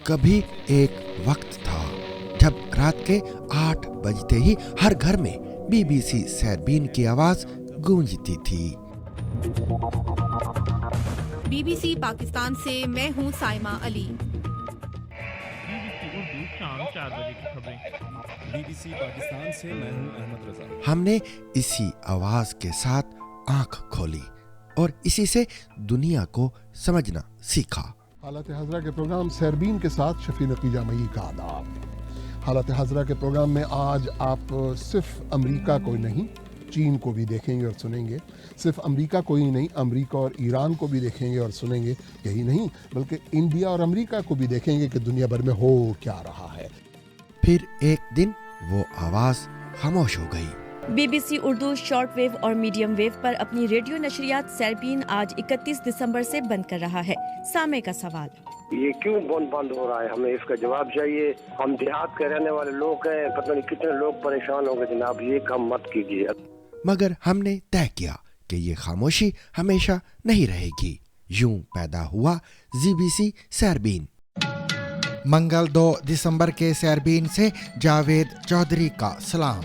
کبھی ایک وقت تھا جب رات کے 8 بجتے ہی ہر گھر میں بی بی سی سیربین کی آواز گونجتی تھی۔ بی بی سی پاکستان سے میں ہوں سائمہ علی۔ اردو شام 4 بجے کی خبریں۔ بی بی سی پاکستان سے میں ہوں احمد رضا۔ ہم نے اسی آواز کے ساتھ آنکھ کھولی اور اسی سے دنیا کو سمجھنا سیکھا۔ حالت حاضرہ کے پروگرام سیربین کے ساتھ شفیع نقی جامعی کا آداب۔ حالت حاضرہ کے پروگرام میں آج آپ صرف امریکہ کو نہیں چین کو بھی دیکھیں گے اور سنیں گے، صرف امریکہ کو ہی نہیں امریکہ اور ایران کو بھی دیکھیں گے اور سنیں گے، یہی نہیں بلکہ انڈیا اور امریکہ کو بھی دیکھیں گے کہ دنیا بھر میں ہو کیا رہا ہے۔ پھر ایک دن وہ آواز خاموش ہو گئی۔ B B C Urdu short wave اور میڈیم ویو پر اپنی ریڈیو نشریات سیربین آج 31 دسمبر سے بند کر رہا ہے۔ سامع کا سوال: یہ کیوں بند ہو رہا ہے؟ ہمیں اس کا جواب چاہیے۔ ہم دیہات کے رہنے والے لوگ ہیں، پتہ نہیں کتنے لوگ پریشان ہو گئے۔ جناب یہ کام مت کیجیے۔ مگر ہم نے طے کیا کہ یہ خاموشی ہمیشہ نہیں رہے گی۔ یوں پیدا ہوا زی بی سی سیربین۔ منگل 2 دسمبر کے سیربین سے جاوید چودھری کا سلام۔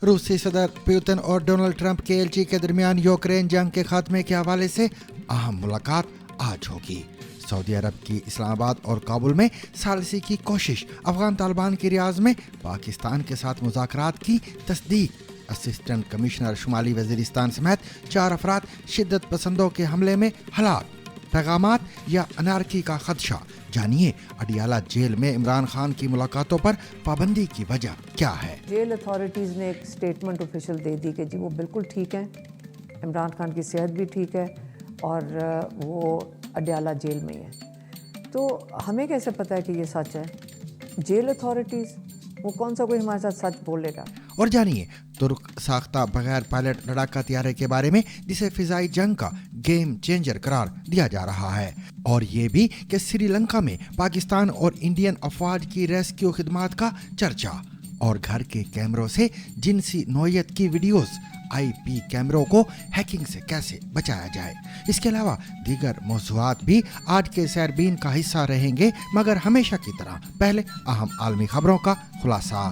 روسی صدر پیوتن اور ڈونلڈ ٹرمپ کے ایلچی کے درمیان یوکرین جنگ کے خاتمے کے حوالے سے اہم ملاقات آج ہوگی۔ سعودی عرب کی اسلام آباد اور کابل میں ثالثی کی کوشش۔ افغان طالبان کی ریاض میں پاکستان کے ساتھ مذاکرات کی تصدیق۔ اسسٹنٹ کمشنر شمالی وزیرستان سمیت 4 افراد شدت پسندوں کے حملے میں ہلاک۔ پیغامات یا انارکی کا خدشہ۔ جانیے اڈیالہ جیل میں عمران خان کی ملاقاتوں پر پابندی کی وجہ کیا ہے۔ جیل اتھارٹیز نے ایک سٹیٹمنٹ آفیشیل دے دی کہ جی وہ بالکل ٹھیک ہیں، عمران خان کی صحت بھی ٹھیک ہے اور وہ اڈیالہ جیل میں ہی ہے۔ تو ہمیں کیسے پتہ ہے کہ یہ سچ ہے؟ جیل اتھارٹیز، وہ کون سا کوئی ہمارے ساتھ سچ بولے گا؟ اور جانیے ترک ساختہ بغیر پائلٹ لڑاکا طیارے کے بارے میں جسے فضائی جنگ کا گیم چینجر قرار دیا جا رہا ہے، اور یہ بھی کہ سری لنکا میں پاکستان اور انڈین افواج کی ریسکیو خدمات کا چرچا، اور گھر کے کیمروں سے جنسی نوعیت کی ویڈیوز، آئی پی کیمروں کو ہیکنگ سے کیسے بچایا جائے۔ اس کے علاوہ دیگر موضوعات بھی آج کے سیربین کا حصہ رہیں گے، مگر ہمیشہ کی طرح پہلے اہم عالمی خبروں کا خلاصہ۔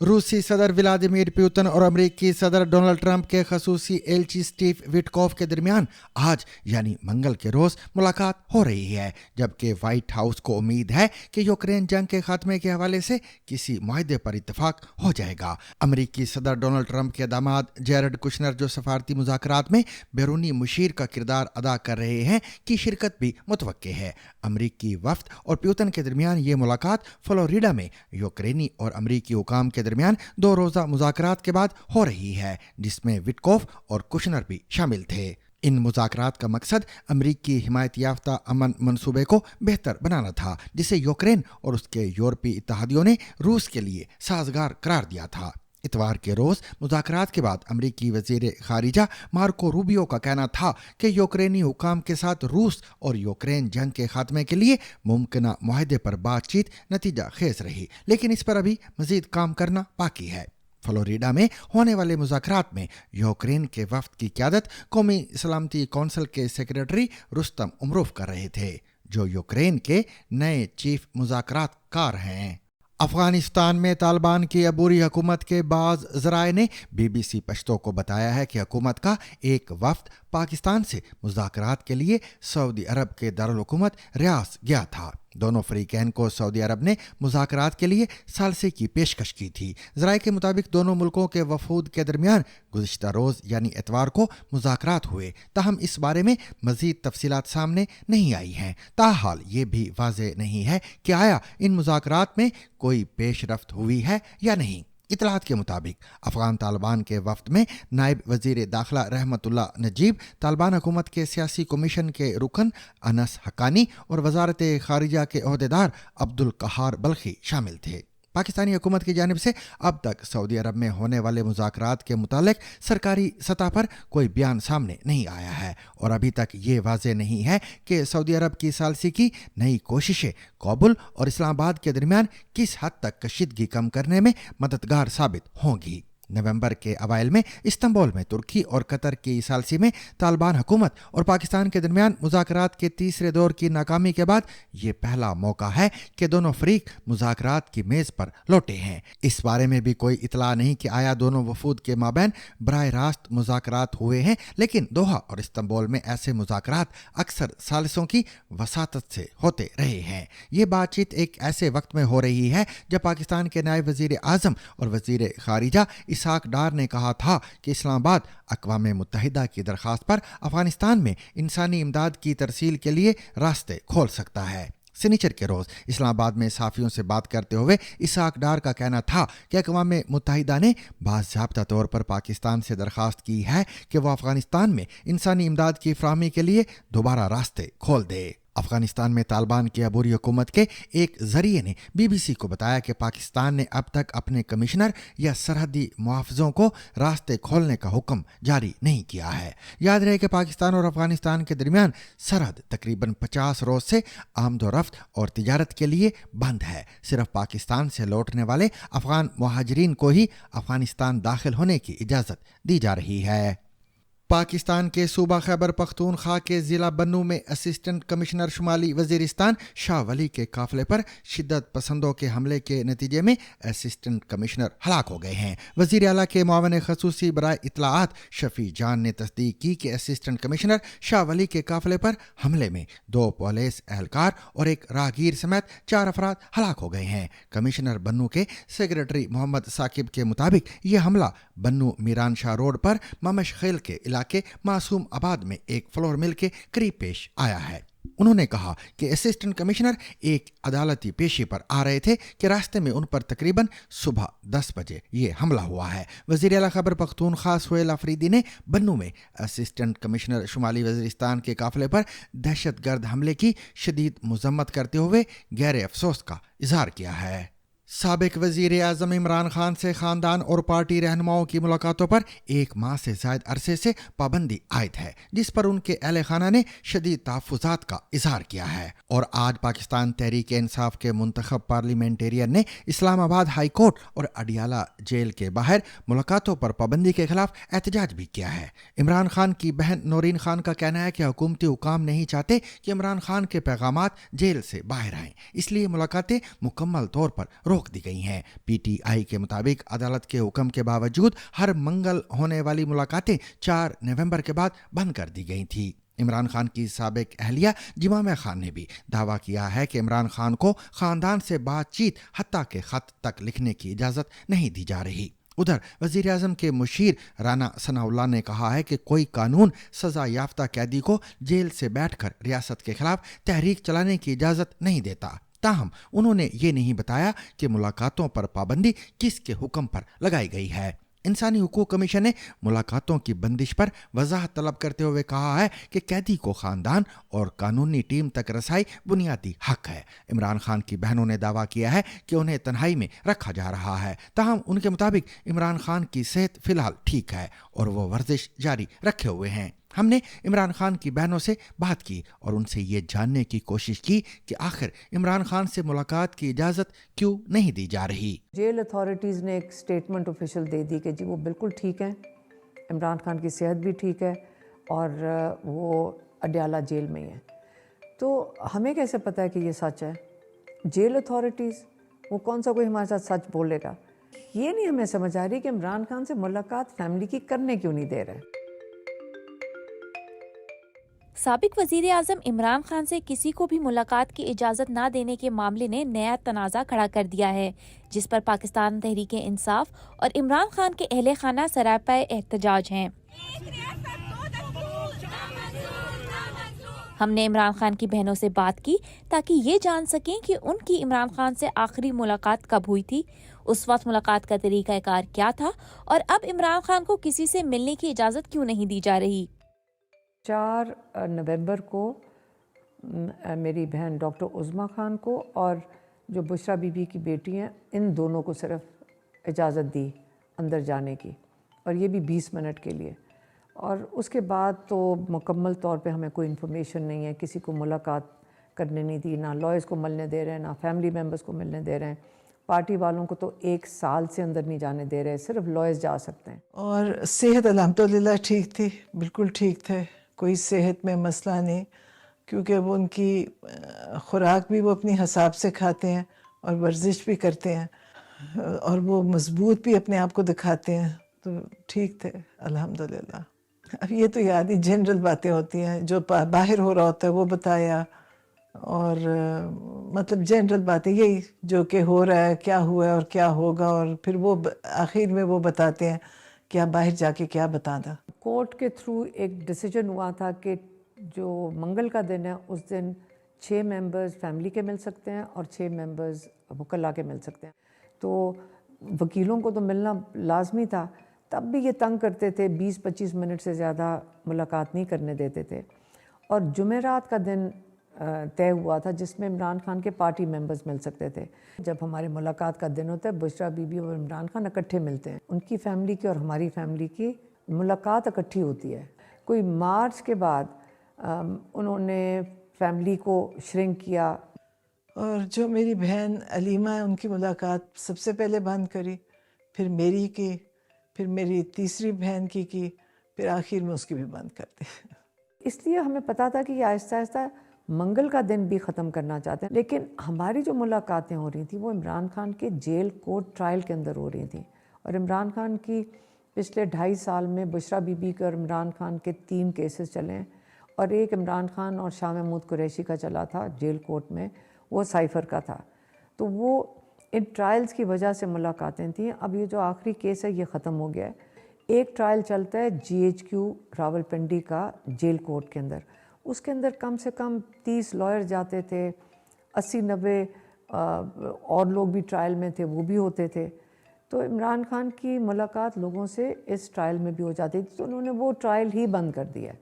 روسی صدر ولادیمیر پیوتن اور امریکی صدر ڈونلڈ ٹرمپ کے خصوصی ایلچی سٹیو وٹکوف کے درمیان آج یعنی منگل کے روز ملاقات ہو رہی ہے، جبکہ وائٹ ہاؤس کو امید ہے کہ یوکرین جنگ کے خاتمے کے حوالے سے کسی معاہدے پر اتفاق ہو جائے گا۔ امریکی صدر ڈونلڈ ٹرمپ کے داماد جیرڈ کشنر، جو سفارتی مذاکرات میں بیرونی مشیر کا کردار ادا کر رہے ہیں، کی شرکت بھی متوقع ہے۔ امریکی وفد اور پیوتن کے درمیان یہ ملاقات فلوریڈا میں یوکرینی اور امریکی حکام کے درمیان 2 روزہ مذاکرات کے بعد ہو رہی ہے، جس میں وٹکوف اور کشنر بھی شامل تھے۔ ان مذاکرات کا مقصد امریکی حمایت یافتہ امن منصوبے کو بہتر بنانا تھا، جسے یوکرین اور اس کے یورپی اتحادیوں نے روس کے لیے سازگار قرار دیا تھا۔ اتوار کے روز مذاکرات کے بعد امریکی وزیر خارجہ مارکو روبیو کا کہنا تھا کہ یوکرینی حکام کے ساتھ روس اور یوکرین جنگ کے خاتمے کے لیے ممکنہ معاہدے پر بات چیت نتیجہ خیز رہی، لیکن اس پر ابھی مزید کام کرنا باقی ہے۔ فلوریڈا میں ہونے والے مذاکرات میں یوکرین کے وفد کی قیادت قومی سلامتی کونسل کے سیکریٹری رستم امروف کر رہے تھے، جو یوکرین کے نئے چیف مذاکرات کار ہیں۔ افغانستان میں طالبان کی عبوری حکومت کے بعض ذرائع نے بی بی سی پشتو کو بتایا ہے کہ حکومت کا ایک وفد پاکستان سے مذاکرات کے لیے سعودی عرب کے دارالحکومت ریاض گیا تھا۔ دونوں فریقین کو سعودی عرب نے مذاکرات کے لیے ثالثی کی پیشکش کی تھی۔ ذرائع کے مطابق دونوں ملکوں کے وفود کے درمیان گزشتہ روز یعنی اتوار کو مذاکرات ہوئے، تاہم اس بارے میں مزید تفصیلات سامنے نہیں آئی ہیں۔ تاحال یہ بھی واضح نہیں ہے کہ آیا ان مذاکرات میں کوئی پیش رفت ہوئی ہے یا نہیں۔ اطلاعات کے مطابق افغان طالبان کے وفد میں نائب وزیر داخلہ رحمت اللہ نجیب، طالبان حکومت کے سیاسی کمیشن کے رکن انس حقانی اور وزارت خارجہ کے عہدیدار عبدالقہار بلخی شامل تھے۔ पाकिस्तानी हुकूमत की जानिब से अब तक सऊदी अरब में होने वाले मुज़ाकरात के मुतालिक सरकारी सतह पर कोई बयान सामने नहीं आया है और अभी तक ये वाज़ेह नहीं है कि सऊदी अरब की सालसी की नई कोशिशें काबुल और इस्लामाबाद के दरमियान किस हद तक कशीदगी कम करने में मददगार साबित होंगी। नवंबर के अवाइल में इस्तांबुल में तुर्की और कतर की सालसी में तालिबान हुकूमत और पाकिस्तान के दरमियान मुज़ाकरात के तीसरे दौर की नाकामी के बाद ये पहला मौका है कि दोनों फरीक मुज़ाकरात की मेज़ पर लौटे हैं। इस बारे में भी कोई इतला नहीं कि आया दोनों वफूद के माबैन बराह रास्त मुज़ाकरात हुए हैं, लेकिन दोहा और इस्तांबुल में ऐसे मुज़ाकरात अक्सर सालिसों की वसातत से होते रहे हैं। ये बातचीत एक ऐसे वक्त में हो रही है जब पाकिस्तान के नायब वज़ीर आज़म और वज़ीर खारिजा इसहाक डार ने कहा था कि इस्लामाबाद अक़वाम मुत्तहिदा की दरख्वास्त पर अफगानिस्तान में इंसानी इमदाद की तरसील के लिए रास्ते खोल सकता है। शनिचर के रोज़ इस्लामाबाद में सहाफ़ियों से बात करते हुए इसहाक डार का कहना था कि अक़वाम मुत्तहिदा ने बाज़ाब्ता तौर पर पाकिस्तान से दरख्वास्त की है कि वह अफ़गानिस्तान में इंसानी इमदाद की फ़राहमी के लिए दोबारा रास्ते खोल दे। अफगानिस्तान में तालिबान की अबूरी हुकूमत के एक जरिए ने BBC को बताया कि पाकिस्तान ने अब तक अपने कमिश्नर या सरहदी मुआफ़िज़ों को रास्ते खोलने का हुक्म जारी नहीं किया है। याद रहे कि पाकिस्तान और अफगानिस्तान के दरमियान सरहद तकरीबन 50 रोज़ से आमदोरफ्त और तिजारत के लिए बंद है। सिर्फ पाकिस्तान से लौटने वाले अफ़गान मुहाजिरीन को ही अफगानिस्तान दाखिल होने की इजाज़त दी जा रही है। पाकिस्तान के सूबा खैबर पख्तूनख्वा के ज़िला बन्नू में असिस्टेंट कमिश्नर शुमाली वज़ीरिस्तान शाह वली के काफ़िले पर शिद्दत पसंदों के हमले के नतीजे में असिस्टेंट कमिश्नर हलाक हो गए हैं। वज़ीर आला के मुआविन ख़ुसूसी बराए इत्तलाआत शफ़ी जान ने तस्दीक की कि असिस्टेंट कमिश्नर शाह वली के काफ़िले पर हमले में 2 पुलिस एहलकार और एक राहगीर समेत 4 अफराद हलाक हो गए हैं। कमिश्नर बन्नू के सेक्रेटरी मोहम्मद साकिब के मुताबिक ये हमला बन्नू मीरान शाह रोड पर ममश खेल के इलाके मासूम आबाद में एक फ्लोर मिल के करीब पेश आया है। उन्होंने कहा कि असिस्टेंट कमिश्नर एक अदालती पेशी पर आ रहे थे कि रास्ते में उन पर तकरीबन सुबह 10 बजे ये हमला हुआ है। वज़ीर आला खैबर पख्तूनख्वा सुहेल अफरीदी ने बन्नू में असिस्टेंट कमिश्नर शुमाली वज़ीरिस्तान के काफ़िले पर दहशतगर्द हमले की शदीद मज़म्मत करते हुए गहरे अफसोस का इजहार किया है। साबिक वज़ीर आज़म इमरान खान से ख़ानदान और पार्टी रहनुमाओं की मुलाकातों पर 1 माह से ज़ायद अरसे से पाबंदी आयद है, जिस पर उनके अहले खाना ने शदीद तहफ़्फ़ुज़ात का इजहार किया है। और आज पाकिस्तान तहरीक इंसाफ के मुंतखब पार्लियामेंटेरियन ने इस्लामाबाद हाई कोर्ट और अडियाला जेल के बाहर मुलाकातों पर पाबंदी के खिलाफ एहतजाज भी किया है। इमरान खान की बहन नौरीन खान का कहना है कि हुकूमती हुकाम नहीं चाहते कि इमरान खान के पैगामात जेल से बाहर आएँ, इसलिए मुलाकातें मुकम्मल तौर पर रोक दी गई हैं। PTI के मुताबिक अदालत के हुक्म के बावजूद हर मंगल होने वाली मुलाकातें 4 नवंबर के बाद बंद कर दी गई थी। इमरान खान की साबिक अहलिया जिमामा खान ने भी दावा किया है कि इमरान खान को ख़ानदान से बातचीत हत्ता के ख़त तक लिखने की इजाज़त नहीं दी जा रही। उधर वज़ीर आज़म के मुशीर राना सनाउल्लाह ने कहा है कि कोई कानून सज़ा याफ्ता कैदी को जेल से बैठकर रियासत के खिलाफ तहरीक चलाने की इजाज़त नहीं देता। ताहम उन्होंने ये नहीं बताया कि मुलाकातों पर पाबंदी किसके हुक्म पर लगाई गई है। इंसानी हुकूक कमीशन ने मुलाकातों की बंदिश पर वजाहत तलब करते हुए कहा है कि कैदी को ख़ानदान और कानूनी टीम तक रसाई बुनियादी हक है। इमरान खान की बहनों ने दावा किया है कि उन्हें तन्हाई में रखा जा रहा है। ताहम उनके मुताबिक इमरान खान की सेहत फ़िलहाल ठीक है और वो वर्जिश जारी रखे हुए हैं। हमने इमरान खान की बहनों से बात की और उनसे ये जानने की कोशिश की कि आखिर इमरान खान से मुलाकात की इजाज़त क्यों नहीं दी जा रही। जेल अथॉरिटीज़ ने एक स्टेटमेंट ऑफिशियल दे दी कि जी वो बिल्कुल ठीक हैं, इमरान खान की सेहत भी ठीक है और वो अडियाला जेल में ही है। तो हमें कैसे पता है कि ये सच है? जेल अथॉरिटीज़, वो कौन सा कोई हमारे साथ सच बोलेगा? ये नहीं हमें समझ आ रही कि इमरान खान से मुलाकात फैमिली की करने क्यों नहीं दे रहे। साबिक वजीर आज़म इमरान खान से किसी को भी मुलाकात की इजाज़त न देने के मामले ने नया तनाज़ा खड़ा कर दिया है, जिस पर पाकिस्तान तहरीक इंसाफ और इमरान खान के अहले खाना सरापाए एहतजाज हैं। हमने इमरान खान की बहनों से बात की ताकि ये जान सकें कि उनकी इमरान खान से आखिरी मुलाकात कब हुई थी, उस वक्त मुलाकात का तरीक़ाकार क्या था और अब इमरान खान को किसी से मिलने की इजाज़त क्यों नहीं दी जा रही। 4 नवंबर को मेरी बहन डॉक्टर उज़मा खान को और जो बुशरा बीबी की बेटी हैं, इन दोनों को सिर्फ इजाज़त दी अंदर जाने की, और ये भी 20 मिनट के लिए। और उसके बाद तो मुकम्मल तौर पे हमें कोई इन्फॉर्मेशन नहीं है, किसी को मुलाकात करने नहीं दी, ना लॉयर्स को मिलने दे रहे हैं, ना फैमिली मेम्बर्स को मिलने दे रहे हैं। पार्टी वालों को तो 1 साल से अंदर नहीं जाने दे रहे, सिर्फ लॉयर्स जा सकते हैं। और सेहत अल्हम्दुलिल्लाह ठीक थी, बिल्कुल ठीक थे, कोई सेहत में मसला नहीं, क्योंकि वो उनकी खुराक भी वो अपने हिसाब से खाते हैं और वर्जिश भी करते हैं और वो मजबूत भी अपने आप को दिखाते हैं, तो ठीक थे अल्हम्दुलिल्लाह। अब ये तो याद ही जनरल बातें होती हैं, जो बाहर हो रहा होता है वो बताया, और मतलब जनरल बातें यही जो कि हो रहा है, क्या हुआ है और क्या होगा, और फिर वो आखिर में वो बताते हैं कि आप बाहर जाके क्या बताना। कोर्ट के थ्रू एक डिसीजन हुआ था कि जो मंगल का दिन है उस दिन 6 मेंबर्स फैमिली के मिल सकते हैं और 6 मेंबर्स वकला के मिल सकते हैं। तो वकीलों को तो मिलना लाजमी था, तब भी ये तंग करते थे, 20-25 मिनट से ज़्यादा मुलाकात नहीं करने देते थे। और जुमेरात का दिन तय हुआ था जिसमें इमरान खान के पार्टी मेंबर्स मिल सकते थे। जब हमारी मुलाकात का दिन होता है, बुशरा बीबी और इमरान खान इकट्ठे मिलते हैं, उनकी फैमिली की और हमारी फैमिली की मुलाकात इकट्ठी होती है। कोई मार्च के बाद उन्होंने फैमिली को श्रिंक किया। और जो मेरी बहन अलीमा है, उनकी मुलाकात सबसे पहले बंद करी, फिर मेरी की, फिर मेरी तीसरी बहन की, फिर आखिर में उसकी भी बंद कर दी। इसलिए हमें पता था कि ये आहिस्ता आहिस्ता मंगल का दिन भी ख़त्म करना चाहते हैं। लेकिन हमारी जो मुलाकातें हो रही थी वो इमरान खान के जेल कोर्ट ट्रायल के अंदर हो रही थी। और इमरान खान की पिछले 2.5 साल में बुशरा बीबी के और इमरान खान के 3 केसेस चले हैं, और एक इमरान खान और शाह महमूद कुरैशी का चला था जेल कोर्ट में, वो साइफ़र का था। तो वो इन ट्रायल्स की वजह से मुलाकातें थीं। अब ये जो आखिरी केस है ये ख़त्म हो गया है। एक ट्रायल चलता है GHQ रावलपिंडी का जेल कोर्ट के अंदर, उसके अंदर कम से कम 30 लॉयर जाते थे, 80-90 और लोग भी ट्रायल में थे, वो भी होते थे। तो इमरान खान की मुलाकात लोगों से इस ट्रायल में भी हो जाती थी, तो उन्होंने वो ट्रायल ही बंद कर दिया है।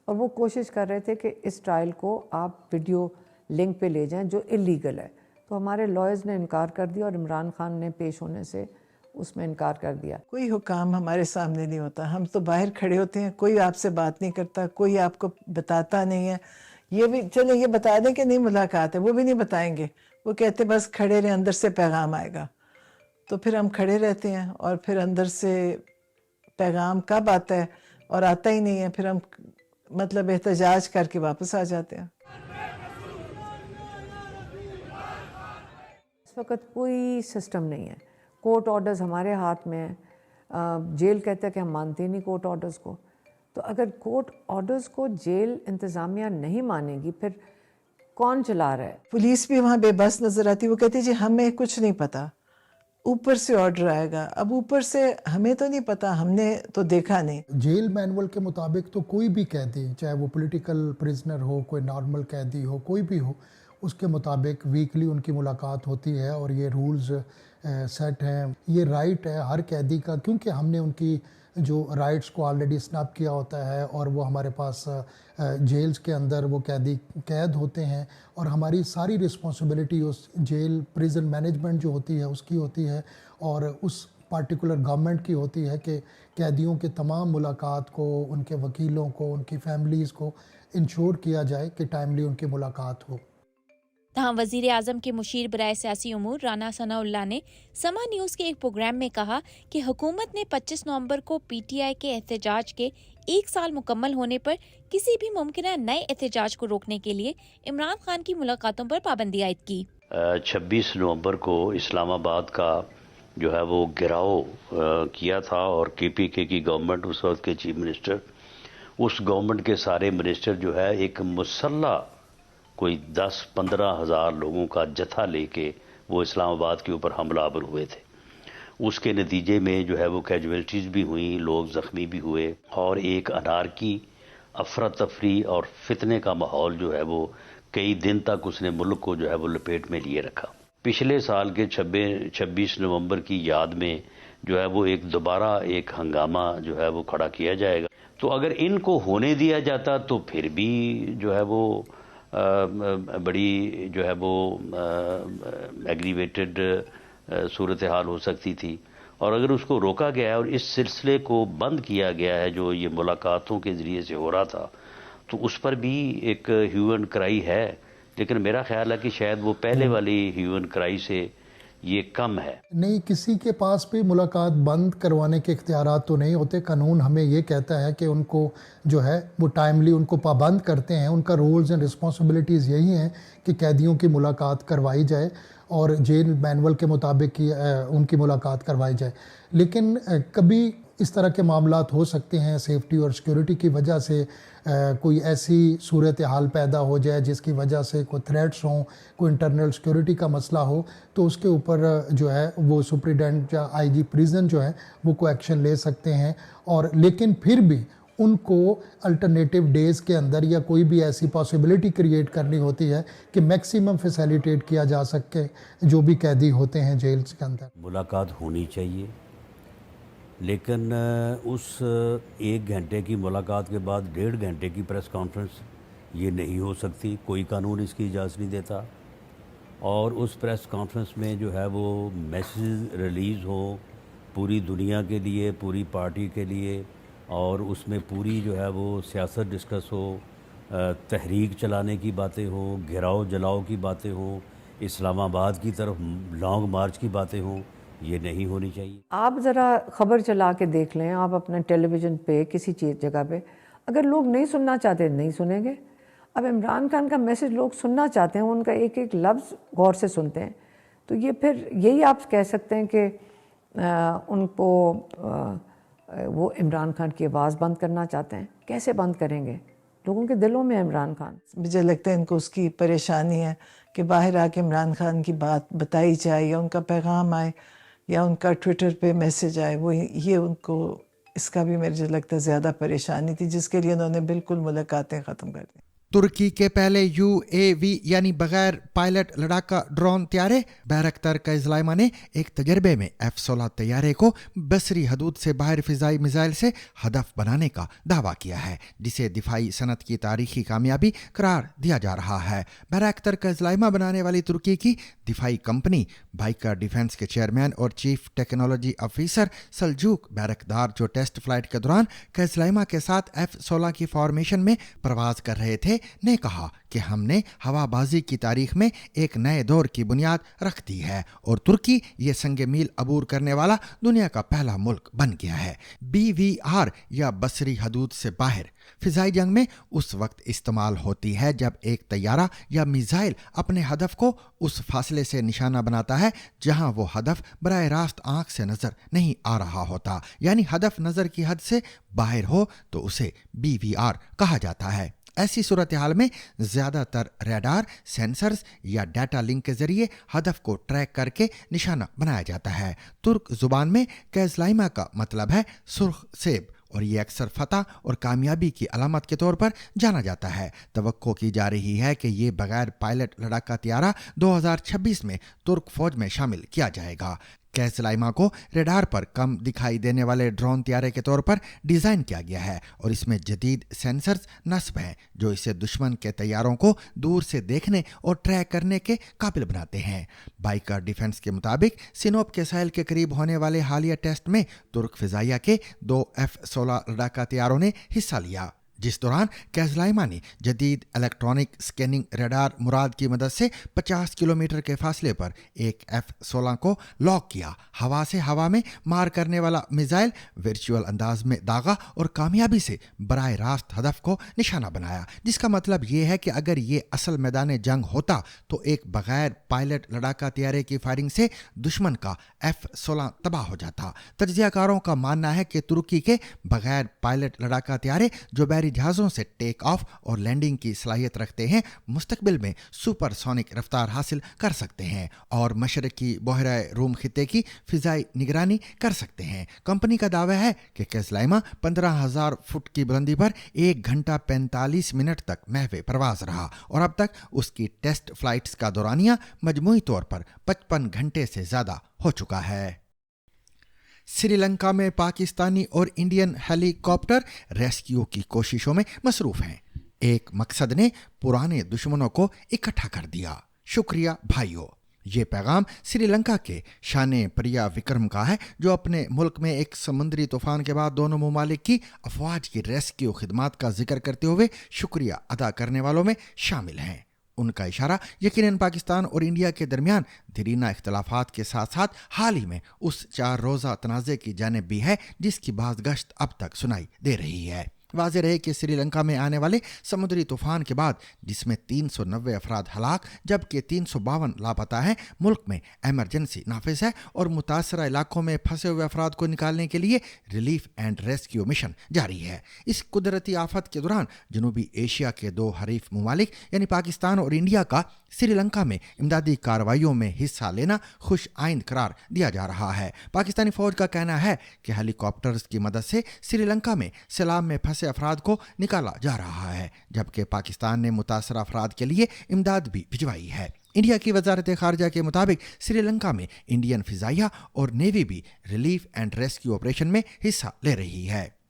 और वो कोशिश कर रहे थे कि इस ट्रायल को आप वीडियो लिंक पे ले जाएं, जो इलीगल है। तो हमारे लॉयर्स ने इनकार कर दिया और इमरान खान ने पेश होने से उसमें इनकार कर दिया। कोई हुकाम हमारे सामने नहीं होता, हम तो बाहर खड़े होते हैं, कोई आपसे बात नहीं करता, कोई आपको बताता नहीं है। ये भी चलो ये बता दें कि नहीं मुलाकात है, वो भी नहीं बताएंगे, वो कहते बस खड़े रहे, अंदर से पैगाम आएगा। तो फिर हम खड़े रहते हैं और फिर अंदर से पैगाम कब आता है और आता ही नहीं है, फिर हम मतलब एहतजाज करके वापस आ जाते हैं। इस वक्त कोई सिस्टम नहीं है, कोर्ट ऑर्डर्स हमारे हाथ में है। जेल कहते हैं कि हम मानते नहीं कोर्ट ऑर्डर्स को। तो अगर कोर्ट ऑर्डर्स को जेल इंतज़ामिया नहीं मानेगी, फिर कौन चला रहा है? पुलिस भी वहाँ बेबस नज़र आती, वो कहती जी हमें कुछ नहीं पता, ऊपर से ऑर्डर आएगा। अब ऊपर से हमें तो नहीं पता, हमने तो देखा नहीं। जेल मैनुअल के मुताबिक तो कोई भी कैदी, चाहे वो पॉलिटिकल प्रिजनर हो, कोई नॉर्मल कैदी हो, कोई भी हो, उसके मुताबिक वीकली उनकी मुलाकात होती है और ये रूल्स सेट हैं। ये राइट है हर कैदी का, क्योंकि हमने उनकी जो राइट्स को ऑलरेडी स्नैप किया होता है और वो हमारे पास जेल्स के अंदर वो कैदी कैद होते हैं, और हमारी सारी रिस्पॉन्सिबिलिटी उस जेल प्रिजन मैनेजमेंट जो होती है उसकी होती है, और उस पार्टिकुलर गवर्नमेंट की होती है कि कैदियों के तमाम मुलाकात को, उनके वकीलों को, उनकी फैमिलीज़ को इंश्योर किया जाए कि टाइमली उनकी मुलाकात हो। तहाँ वजीर आजम के मुशीर बराए सियासी उमूर राना सनाउल्लाह ने समा न्यूज़ के एक प्रोग्राम में कहा कि हुकूमत ने 25 नवंबर को PTI के एहतजाज के 1 साल मुकम्मल होने पर किसी भी मुमकिन नए एहतजाज को रोकने के लिए इमरान खान की मुलाकातों पर पाबंदी आयद की। 26 नवंबर को इस्लामाबाद का जो है वो घेराव किया था, और KPK की गवर्नमेंट, उस वक्त के चीफ मिनिस्टर, उस गवर्नमेंट के सारे मिनिस्टर जो है एक मुसल्ला कोई 10-15 हज़ार लोगों का जत्था लेके वो इस्लामाबाद के ऊपर हमलावर हुए थे। उसके नतीजे में जो है वो कैजुअल्टीज़ भी हुई, लोग ज़ख्मी भी हुए, और एक अनारकी, अफरा तफरी और फितने का माहौल जो है वो कई दिन तक उसने मुल्क को जो है वो लपेट में लिए रखा। पिछले साल के 26 नवंबर की याद में जो है वो दोबारा एक हंगामा जो है वो खड़ा किया जाएगा। तो अगर इनको होने दिया जाता तो फिर भी जो है वो بڑی جو ہے وہ ایگریویٹڈ صورتحال ہو سکتی تھی. اور اگر اس کو روکا گیا ہے اور اس سلسلے کو بند کیا گیا ہے جو یہ ملاقاتوں کے ذریعے سے ہو رہا تھا, تو اس پر بھی ایک ہیو اینڈ کرائی ہے, لیکن میرا خیال ہے کہ شاید وہ پہلے والی ہیو اینڈ کرائی سے یہ کم ہے. نہیں, کسی کے پاس بھی ملاقات بند کروانے کے اختیارات تو نہیں ہوتے. قانون ہمیں یہ کہتا ہے کہ ان کو جو ہے وہ ٹائملی ان کو پابند کرتے ہیں. ان کا رولز اینڈ رسپانسبلٹیز یہی ہیں کہ قیدیوں کی ملاقات کروائی جائے اور جیل مینول کے مطابق ان کی ملاقات کروائی جائے. لیکن کبھی اس طرح کے معاملات ہو سکتے ہیں, سیفٹی اور سیکیورٹی کی وجہ سے کوئی ایسی صورتحال پیدا ہو جائے جس کی وجہ سے کوئی تھریٹس ہوں, کوئی انٹرنل سیکیورٹی کا مسئلہ ہو, تو اس کے اوپر جو ہے وہ سپریڈنٹ یا آئی جی پریزن جو ہے وہ کوئی ایکشن لے سکتے ہیں. اور لیکن پھر بھی ان کو الٹرنیٹیو ڈیز کے اندر یا کوئی بھی ایسی پاسبلٹی کریٹ کرنی ہوتی ہے کہ میکسیمم فیسیلیٹیٹ کیا جا سکے جو بھی قیدی ہوتے ہیں جیلز کے اندر. ملاقات ہونی چاہیے, لیکن اس 1 گھنٹے کی ملاقات کے بعد 1.5 گھنٹے کی پریس کانفرنس یہ نہیں ہو سکتی. کوئی قانون اس کی اجازت نہیں دیتا. اور اس پریس کانفرنس میں جو ہے وہ میسیج ریلیز ہو پوری دنیا کے لیے, پوری پارٹی کے لیے, اور اس میں پوری جو ہے وہ سیاست ڈسکس ہو, تحریک چلانے کی باتیں ہوں, گھیراؤ جلاؤ کی باتیں ہوں, اسلام آباد کی طرف لانگ مارچ کی باتیں ہوں, یہ نہیں ہونی چاہیے. آپ ذرا خبر چلا کے دیکھ لیں, آپ اپنے ٹیلی ویژن پہ کسی چیز جگہ پہ, اگر لوگ نہیں سننا چاہتے نہیں سنیں گے. اب عمران خان کا میسج لوگ سننا چاہتے ہیں, ان کا ایک ایک لفظ غور سے سنتے ہیں, تو یہ پھر یہی آپ کہہ سکتے ہیں کہ ان کو وہ عمران خان کی آواز بند کرنا چاہتے ہیں. کیسے بند کریں گے؟ لوگوں کے دلوں میں عمران خان. مجھے لگتا ہے ان کو اس کی پریشانی ہے کہ باہر آ کے عمران خان کی بات بتائی جائے یا ان کا پیغام آئے یا ان کا ٹویٹر پہ میسج آئے, وہ یہ ان کو اس کا بھی مجھے لگتا ہے زیادہ پریشانی تھی, جس کے لیے انہوں نے بالکل ملاقاتیں ختم کر دیں. ترکی کے پہلے UAV یعنی بغیر پائلٹ لڑاکا ڈرون طیارے بیرکتر کیزلائما نے ایک تجربے میں F-16 طیارے کو بصری حدود سے باہر فضائی میزائل سے ہدف بنانے کا دعویٰ کیا ہے, جسے دفاعی صنعت کی تاریخی کامیابی قرار دیا جا رہا ہے. بیرکتر کیزلائما بنانے والی ترکی کی دفاعی کمپنی بائیکر ڈیفنس کے چیئرمین اور چیف ٹیکنالوجی آفیسر سلجوک بیرکدار, جو ٹیسٹ فلائٹ کے دوران کیزلائما کے ساتھ F-16 کی فارمیشن میں پرواز کر رہے تھے, نے کہا کہ ہم نے ہوا بازی کی تاریخ میں ایک نئے دور کی بنیاد رکھ دی ہے اور ترکی یہ سنگ میل عبور کرنے والا دنیا کا پہلا ملک بن گیا ہے. BVR یا بصری حدود سے باہر فضائی جنگ میں اس وقت استعمال ہوتی ہے جب ایک طیارہ یا میزائل اپنے ہدف کو اس فاصلے سے نشانہ بناتا ہے جہاں وہ ہدف براہ راست آنکھ سے نظر نہیں آ رہا ہوتا, یعنی ہدف نظر کی حد سے باہر ہو تو اسے BVR کہا جاتا ہے. ایسی صورتحال میں زیادہ تر ریڈار, سینسرز یا ڈیٹا لنک کے ذریعے ہدف کو ٹریک کر کے نشانہ بنایا جاتا ہے. ترک زبان میں کیزلائما کا مطلب ہے سرخ سیب اور یہ اکثر فتح اور کامیابی کی علامت کے طور پر جانا جاتا ہے. توقع کی جا رہی ہے کہ یہ بغیر پائلٹ لڑاکا طیارہ 2026 میں ترک فوج میں شامل کیا جائے گا. کیزلائما کو ریڈار پر کم دکھائی دینے والے ڈرون طیارے کے طور پر ڈیزائن کیا گیا ہے اور اس میں جدید سینسرز نصب ہیں جو اسے دشمن کے طیاروں کو دور سے دیکھنے اور ٹریک کرنے کے قابل بناتے ہیں. بائیکر ڈیفنس کے مطابق سینوپ کے ساحل کے قریب ہونے والے حالیہ ٹیسٹ میں ترک فضائیہ کے 2 F-16 لڑاکا طیاروں نے حصہ لیا, جس دوران کیزلائما نے جدید الیکٹرانک سکیننگ ریڈار مراد کی مدد سے 50 کلومیٹر کے فاصلے پر ایک F-16 کو لاک کیا. ہوا سے ہوا میں مار کرنے والا میزائل ورچوئل انداز میں داغا اور کامیابی سے براہ راست ہدف کو نشانہ بنایا, جس کا مطلب یہ ہے کہ اگر یہ اصل میدان جنگ ہوتا تو ایک بغیر پائلٹ لڑاکا طیارے کی فائرنگ سے دشمن کا F-16 تباہ ہو جاتا. تجزیہ کاروں کا ماننا ہے کہ ترکی کے بغیر پائلٹ لڑاکا طیارے جو بحری جہازوں سے ٹیک آف اور لینڈنگ کی صلاحیت رکھتے ہیں مستقبل میں سپر سونک رفتار حاصل کر سکتے ہیں اور مشرقی بحیرہ روم خطے کی فضائی نگرانی کر سکتے ہیں. کمپنی کا دعویٰ ہے کہ کیزلائما 15,000 فٹ کی بلندی پر 1 گھنٹہ 45 منٹ تک محو پرواز رہا اور اب تک اس کی ٹیسٹ فلائٹس کا دورانیہ مجموعی طور پر 55 گھنٹے سے زیادہ ہو چکا ہے. سری لنکا میں پاکستانی اور انڈین ہیلی کاپٹر ریسکیو کی کوششوں میں مصروف ہیں. एक मकसद ने पुराने दुश्मनों को इकट्ठा कर दिया। शुक्रिया भाइयों। ये पैगाम श्रीलंका के शाने प्रिया विक्रम का है, जो अपने मुल्क में एक समुद्री तूफान के बाद दोनों ममालिक की अफवाज की रेस्क्यू खिदमात का जिक्र करते हुए शुक्रिया अदा करने वालों में शामिल हैं। उनका इशारा यकीनन पाकिस्तान और इंडिया के दरमियान दरीना इख्तलाफात के साथ साथ हाल ही में उस 4 रोज़ा तनाज़े की जानिब भी है जिसकी बाज़गश्त अब तक सुनाई दे रही है। वाज़ेह रहे कि श्रीलंका में आने वाले समुद्री तूफान के बाद, जिसमें 390 अफराद हलाक जबकि 352 लापता हैं, मुल्क में एमरजेंसी नाफिज है और मुतासरा इलाकों में फंसे हुए अफराद को निकालने के लिए रिलीफ एंड रेस्क्यू मिशन जारी है। इस कुदरती आफत के दौरान जनूबी एशिया के 2 हरीफ ममालिक यानी पाकिस्तान और इंडिया का श्रीलंका में इमदादी कार्रवाइयों में हिस्सा लेना खुश आइंद करार दिया जा रहा है। पाकिस्तानी फौज का कहना है कि हेलीकॉप्टर्स की मदद से श्रीलंका में सैलाब में फंसे अफराद को निकाला जा रहा है, जबकि पाकिस्तान ने मुतासरा अफराद के लिए इमदाद भी भिजवाई है। इंडिया की वजारत खारजा के मुताबिक श्रीलंका में इंडियन फिजाइया और नेवी भी रिलीफ एंड रेस्क्यू ऑपरेशन में हिस्सा ले रही है।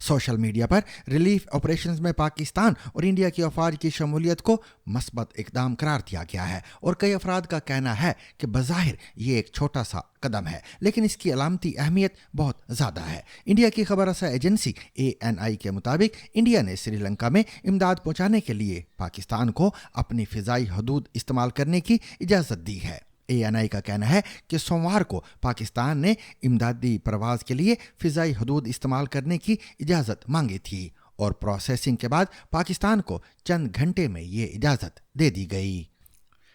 सोशल मीडिया पर रिलीफ ऑपरेशंस में पाकिस्तान और इंडिया की अफवाज की शमूलियत को मस्बत इकदाम करार दिया गया है और कई अफराद का कहना है कि बज़ाहिर ये एक छोटा सा कदम है, लेकिन इसकी अलामती अहमियत बहुत ज़्यादा है। इंडिया की खबर रसा एजेंसी ANI के मुताबिक इंडिया ने श्रीलंका में इमदाद पहुँचाने के लिए पाकिस्तान को अपनी फ़िज़ाई हदूद इस्तेमाल करने की इजाज़त दी है। ANI का कहना है कि सोमवार को पाकिस्तान ने इमदादी प्रवाज के लिए फ़िज़ाई हदूद इस्तेमाल करने की इजाज़त मांगी थी और प्रोसेसिंग के बाद पाकिस्तान को चंद घंटे में ये इजाज़त दे दी गई।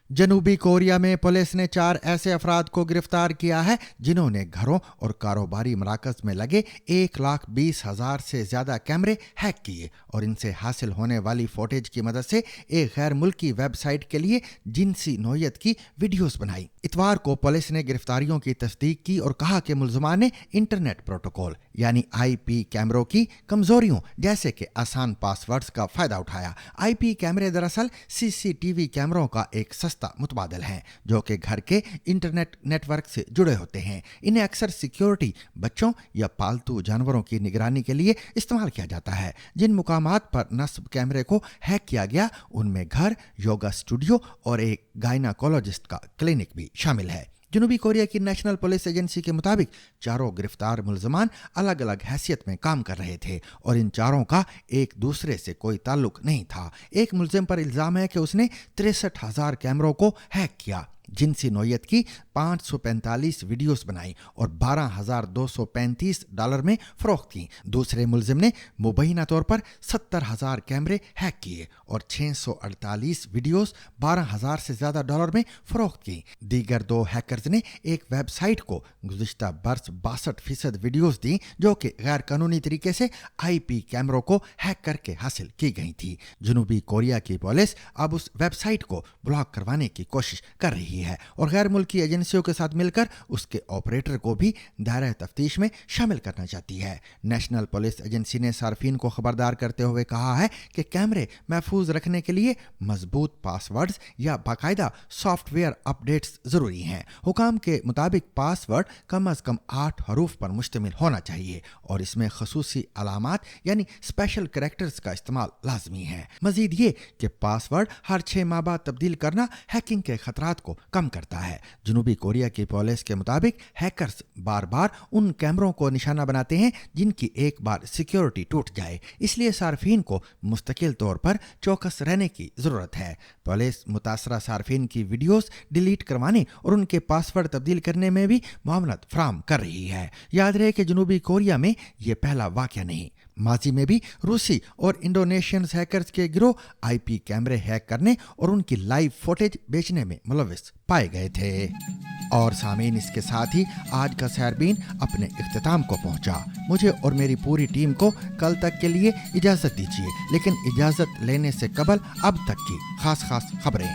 जनूबी कोरिया में पुलिस ने 4 ऐसे अफराद को गिरफ्तार किया है जिन्होंने घरों और कारोबारी मराकज़ में लगे 1,20,000 से ज़्यादा कैमरे हैक किए और इनसे हासिल होने वाली फुटेज की मदद से एक गैर मुल्की वेबसाइट के लिए जिनसी नौयत की वीडियोस बनाई। इतवार को पुलिस ने गिरफ्तारियों की तस्दीक की और कहा कि मुलजमान ने इंटरनेट प्रोटोकॉल यानी IP कैमरों की कमजोरियों जैसे कि आसान पासवर्ड्स का फ़ायदा उठाया। IP कैमरे दरअसल CCTV कैमरों का एक सस्ता मुतबादल हैं जो कि घर के इंटरनेट नेटवर्क से जुड़े होते हैं। इन्हें अक्सर सिक्योरिटी, बच्चों या पालतू जानवरों की निगरानी के लिए इस्तेमाल किया जाता है। जिन मुकामात पर नस्ब कैमरे को हैक किया गया उनमें घर, योगा स्टूडियो और एक गायनाकोलॉजिस्ट का क्लिनिक भी शामिल है। जनूबी कोरिया की नेशनल पुलिस एजेंसी के मुताबिक चारों गिरफ्तार मुलजमान अलग अलग हैसियत में काम कर रहे थे और इन चारों का एक दूसरे से कोई ताल्लुक नहीं था। एक मुलजिम पर इल्ज़ाम है कि उसने 63,000 कैमरों को हैक किया, जिनसी नौयत की 545 वीडियोस बनाई और $12,235 में फरोख्त की। दूसरे मुलजिम ने मुबैना तौर पर 70,000 कैमरे हैक किए और 648 वीडियोस $12,000 से ज़्यादा डॉलर में फरोख्त की। दीगर 2 हैकर्स ने एक वेबसाइट को गुज़िश्ता बरस 62% वीडियोस दी जो कि गैर कानूनी तरीके से IP कैमरों को हैक करके हासिल की गई थी। जनूबी कोरिया की पुलिस अब उस वेबसाइट को ब्लॉक करवाने की कोशिश कर रही है और गैर मुल्की एजेंसियों के साथ मिलकर उसके ऑपरेटर को भी दायरा तफ्तीश में शामिल करना चाहती है। नेशनल पुलिस एजेंसी ने सार्फिन को खबरदार करते हुए कहा है कि कैमरे महफूज रखने के लिए मजबूत पासवर्ड्स या बाकायदा सॉफ्टवेयर अपडेट्स ज़रूरी हैं। हुकाम के मुताबिक पासवर्ड कम अज़ कम 8 हरूफ पर मुश्तमिल होना चाहिए और इसमें खसूसी अलामात यानी स्पेशल करैक्टर्स का इस्तेमाल लाजमी है। मजीद ये कि पासवर्ड हर 6 माह बाद तब्दील करना हैकिंग के खतरात को कम करता है। जनूबी कोरिया की पुलिस के मुताबिक हैकर्स बार बार उन कैमरों को निशाना बनाते हैं जिनकी एक बार सिक्योरिटी टूट जाए, इसलिए सार्फिन को मुस्तकिल तौर पर चौकस रहने की ज़रूरत है। पुलिस मुतासरा सार्फिन की वीडियोस डिलीट करवाने और उनके पासवर्ड तब्दील करने में भी मामलत फराहम कर रही है। याद रहे कि जनूबी कोरिया में यह पहला वाक़या नहीं, माजी में भी रूसी और इंडोनेशियन हैकर्स के गिरोह IP कैमरे हैक करने और उनकी लाइव फुटेज बेचने में मुलव्विस पाए गए थे। और सामीन, इसके साथ ही आज का सैरबीन अपने इख्तिताम को पहुंचा। मुझे और मेरी पूरी टीम को कल तक के लिए इजाज़त दीजिए, लेकिन इजाज़त लेने से कबल अब तक की खास खबरें।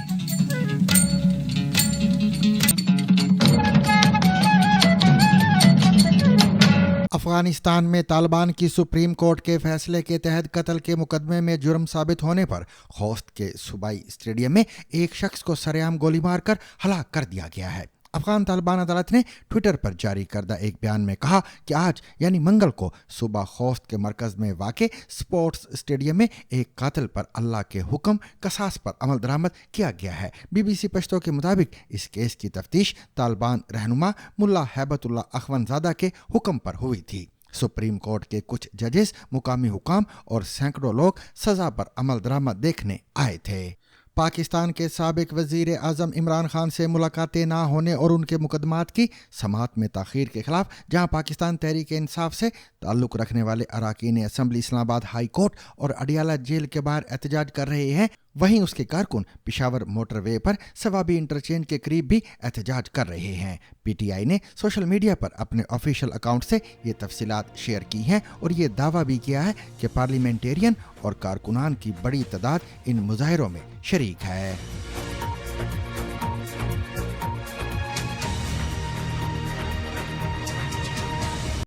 अफगानिस्तान में तालिबान की सुप्रीम कोर्ट के फैसले के तहत कत्ल के मुकदमे में जुर्म साबित होने पर खोस्त के सूबाई स्टेडियम में एक शख्स को सरेआम गोली मारकर हलाक कर दिया गया है। अफगान तालिबान अदालत ने ट्विटर पर जारी करदा एक बयान में कहा कि आज यानी मंगल को सुबह खोस्त के मरकज में वाक़े स्पोर्ट्स स्टेडियम में एक कातिल पर अल्लाह के हुक्म कसास पर अमल दरामद किया गया है। BBC पश्तो के मुताबिक इस केस की तफ्तीश तालिबान रहनुमा मुल्ला हैबतुल्ला अखवंजादा के हुक्म पर हुई थी। सुप्रीम कोर्ट के कुछ जजेस, मुकामी हुकाम और सैकड़ों लोग सजा पर अमल दरामद देखने आए थे। पाकिस्तान के साबिक वजीर आज़म इमरान खान से मुलाकातें ना होने और उनके मुकदमात की समाअत में ताख़ीर के खिलाफ जहां पाकिस्तान तहरीक इंसाफ से ताल्लुक़ रखने वाले अरकान असम्बली इस्लामाबाद हाई कोर्ट और अडियाला जेल के बाहर एहतजाज कर रहे हैं, वहीं उसके कारकुन पिशावर मोटरवे पर सवाबी इंटरचेंज के करीब भी एहतजाज कर रहे हैं। PTI ने सोशल मीडिया पर अपने ऑफिशियल अकाउंट से ये तफसीलात शेयर की हैं और ये दावा भी किया है कि पार्लियामेंटेरियन और कारकुनान की बड़ी तादाद इन मुजाहिरों में शरीक है।